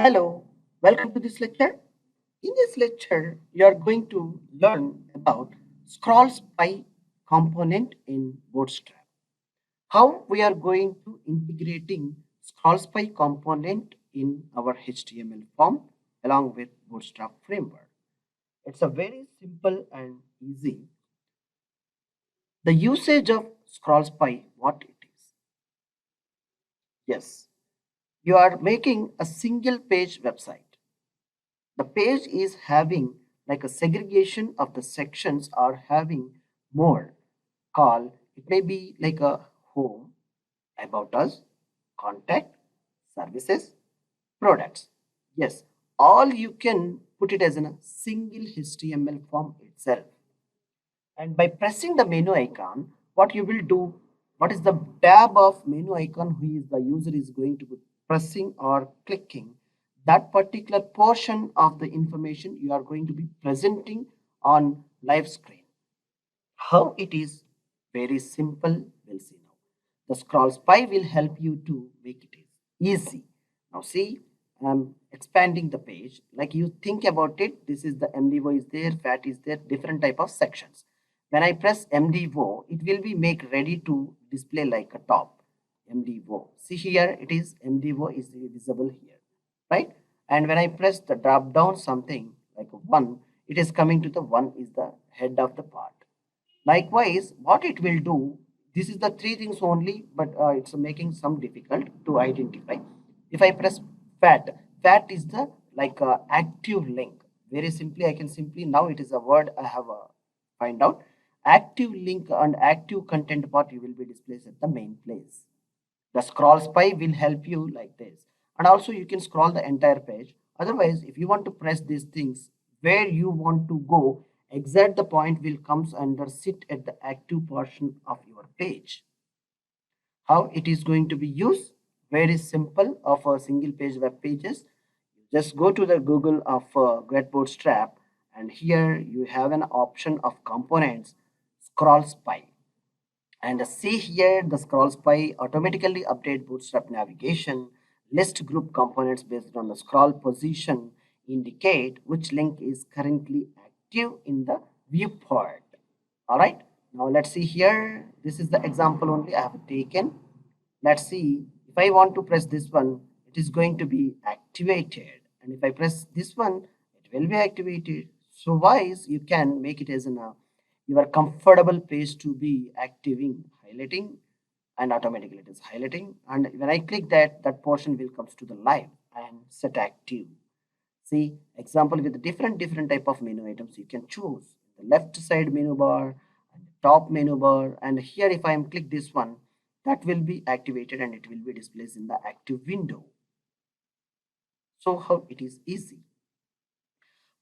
Hello, welcome to this lecture. In this lecture, you are going to learn about scrollspy component in Bootstrap. How we are going to integrating scrollspy component in our HTML form along with Bootstrap framework. It's a very simple and easy. The usage of scrollspy, what it is. Yes, you are making a single page website. The page is having like a segregation of the sections are having more call. It may be like a home, about us, contact, services, products. Yes, all you can put it as in a single HTML form itself. And by pressing the menu icon, what you will do, what is the tab of menu icon who is the user is going to be pressing or clicking, that particular portion of the information you are going to be presenting on live screen. How it is? Very simple, we'll see now. The scroll spy will help you to make it easy. Now see, I'm expanding the page. Like you think about it, this is the MDO is there, fat is there, different type of sections. When I press MDO, it will be make ready to display like a top. MDO. See here, it is MDO is visible here, right? And when I press the drop down something like a 1, it is coming to the 1 is the head of the part. Likewise, what it will do, this is the three things only, but it's making some difficult to identify. If I press fat, fat is the like active link. Very simply, I can simply now it is a word I have find out. Active link and active content part you will be displayed at the main place. The scroll spy will help you like this. And also you can scroll the entire page. Otherwise, if you want to press these things where you want to go, exact the point will comes under sit at the active portion of your page. How it is going to be used? Very simple of a single page web pages. Just go to the Google of Get Bootstrap and here you have an option of components scroll spy. And see here the scroll spy automatically update bootstrap navigation, list group components based on the scroll position, indicate which link is currently active in the viewport. All right, now let's see here. This is the example only I have taken. Let's see if I want to press this one, it is going to be activated. And if I press this one, it will be activated. So wise you can make it as an your comfortable page to be activing highlighting and automatically it is highlighting, and when I click that, that portion will comes to the live and set active. See example with different type of menu items you can choose the left side menu bar and the top menu bar, and here if I am click this one, that will be activated and it will be displayed in the active window. So how it is easy.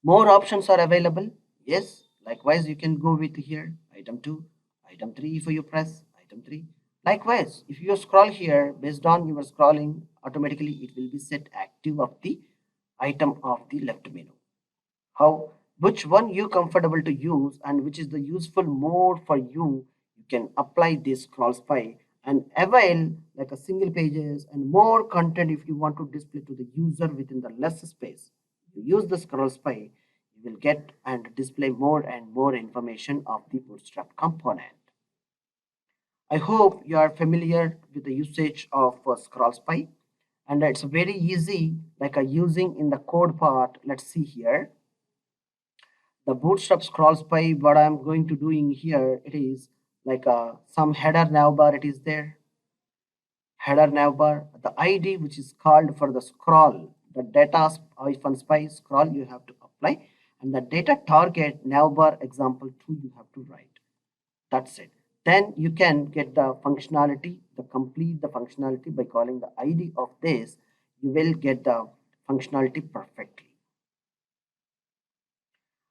More options are available. Yes, likewise you can go with here item 2, item 3 if you press item 3. Likewise, if you scroll here based on your scrolling, automatically it will be set active of the item of the left menu. How which one you comfortable to use and which is the useful more for you, you can apply this scroll spy and avail like a single pages and more content if you want to display to the user within the less space. You use the scroll spy, you will get and display more and more information of the bootstrap component. I hope you are familiar with the usage of scroll spy, and it's very easy like using in the code part. Let's see here the bootstrap scroll spy. What I'm going to doing here, it is like some header navbar, it is there header navbar, the id which is called for the scroll, the data hyphen spy scroll you have to apply, and the data target navbar example 2 you have to write. That's it. Then you can get the functionality, the complete the functionality by calling the id of this, you will get the functionality perfectly.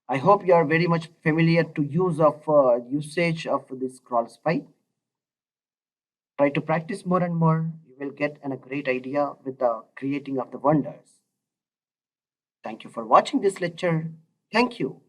I hope you are very much familiar to use of usage of this scroll spy. Try to practice more and more. You will get a great idea with the creating of the wonders. Thank you for watching this lecture. Thank you.